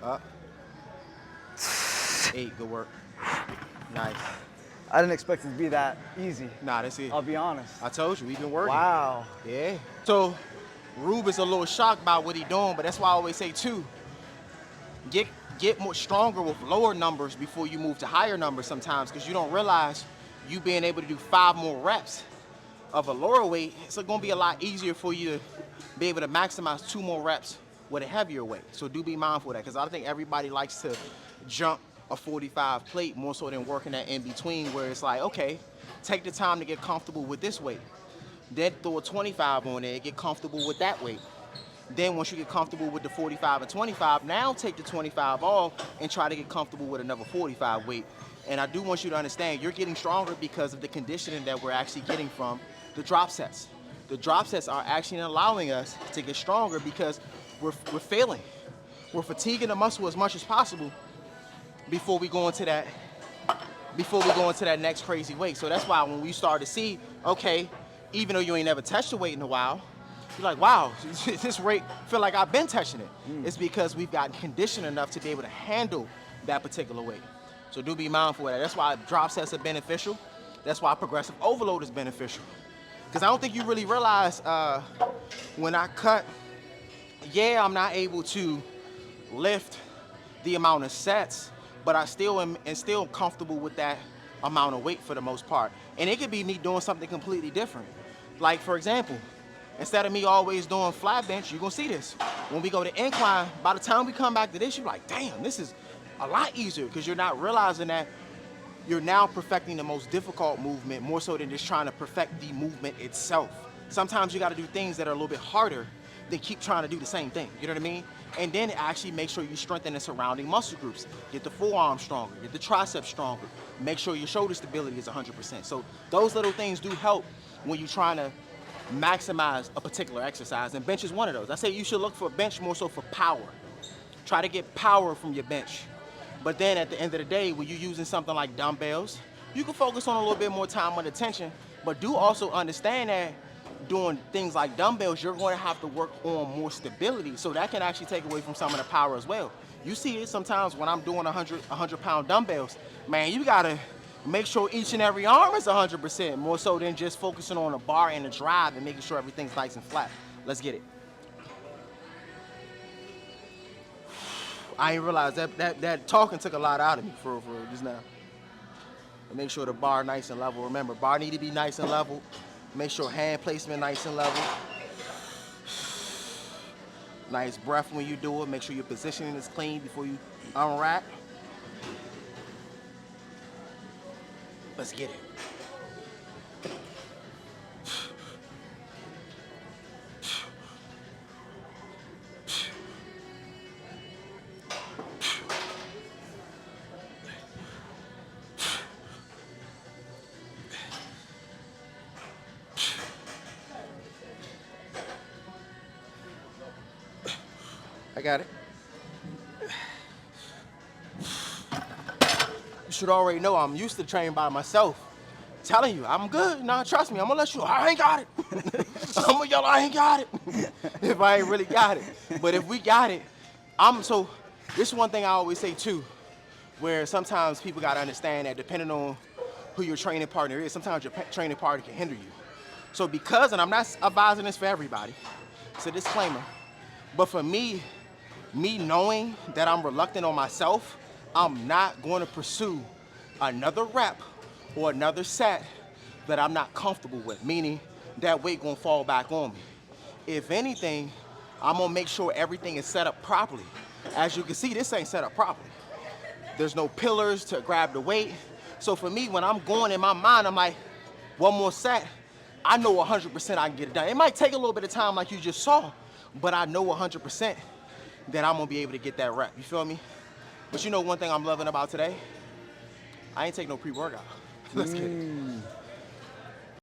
Up. 8, good work. Nice. I didn't expect it to be that easy. Nah, that's it. I'll be honest. I told you, we've been working. Wow. Yeah. So, Rube is a little shocked by what he doing, but that's why I always say too, get more stronger with lower numbers before you move to higher numbers sometimes, because you don't realize you being able to do 5 more reps of a lower weight, it's gonna be a lot easier for you to be able to maximize 2 more reps with a heavier weight. So do be mindful of that, because I think everybody likes to jump a 45 plate more so than working that in between, where it's like, okay, take the time to get comfortable with this weight. Then throw a 25 on there, get comfortable with that weight. Then once you get comfortable with the 45 and 25, now take the 25 off and try to get comfortable with another 45 weight. And I do want you to understand, you're getting stronger because of the conditioning that we're actually getting from the drop sets. The drop sets are actually allowing us to get stronger because we're failing. We're fatiguing the muscle as much as possible before we go into that next crazy weight. So that's why when we start to see, okay, even though you ain't never touched the weight in a while, you're like, wow, this weight feel like I've been touching it. It's because we've gotten conditioned enough to be able to handle that particular weight. So do be mindful of that. That's why drop sets are beneficial. That's why progressive overload is beneficial. Because I don't think you really realize when I cut, yeah, I'm not able to lift the amount of sets, but I still am still comfortable with that amount of weight for the most part. And it could be me doing something completely different. Like, for example, instead of me always doing flat bench, you're gonna see this. When we go to incline, by the time we come back to this, you're like, damn, this is a lot easier, because you're not realizing that you're now perfecting the most difficult movement more so than just trying to perfect the movement itself. Sometimes you gotta do things that are a little bit harder than keep trying to do the same thing, you know what I mean? And then actually make sure you strengthen the surrounding muscle groups. Get the forearm stronger, get the triceps stronger, make sure your shoulder stability is 100%. So those little things do help when you're trying to maximize a particular exercise, and bench is one of those. I say you should look for bench more so for power. Try to get power from your bench. But then at the end of the day, when you're using something like dumbbells, you can focus on a little bit more time and attention, but do also understand that doing things like dumbbells, you're going to have to work on more stability, so that can actually take away from some of the power as well. You see it sometimes when I'm doing 100-pound dumbbells, man, you gotta make sure each and every arm is 100%, more so than just focusing on a bar and a drive and making sure everything's nice and flat. Let's get it. I didn't realize that talking took a lot out of me for just now. Make sure the bar nice and level. Remember, bar need to be nice and level. Make sure hand placement nice and level. Nice breath when you do it. Make sure your positioning is clean before you unwrap. Let's get it. I got it. You should already know I'm used to training by myself. Telling you, I'm good. Nah, trust me, I'm gonna let you know, I ain't got it. I'm gonna yell, I ain't got it. If I ain't really got it. But if we got it, so this is one thing I always say too, where sometimes people gotta understand that depending on who your training partner is, sometimes your training partner can hinder you. So because, and I'm not advising this for everybody, it's a disclaimer, but for me knowing that I'm reluctant on myself, I'm not going to pursue another rep or another set that I'm not comfortable with, meaning that weight gonna fall back on me. If anything, I'm gonna make sure everything is set up properly. As you can see, this ain't set up properly. There's no pillars to grab the weight. So for me, when I'm going in my mind, I'm like, one more set, I know 100% I can get it done. It might take a little bit of time like you just saw, but I know 100% that I'm gonna be able to get that rep, you feel me? But you know one thing I'm loving about today? I ain't take no pre-workout. Let's get it.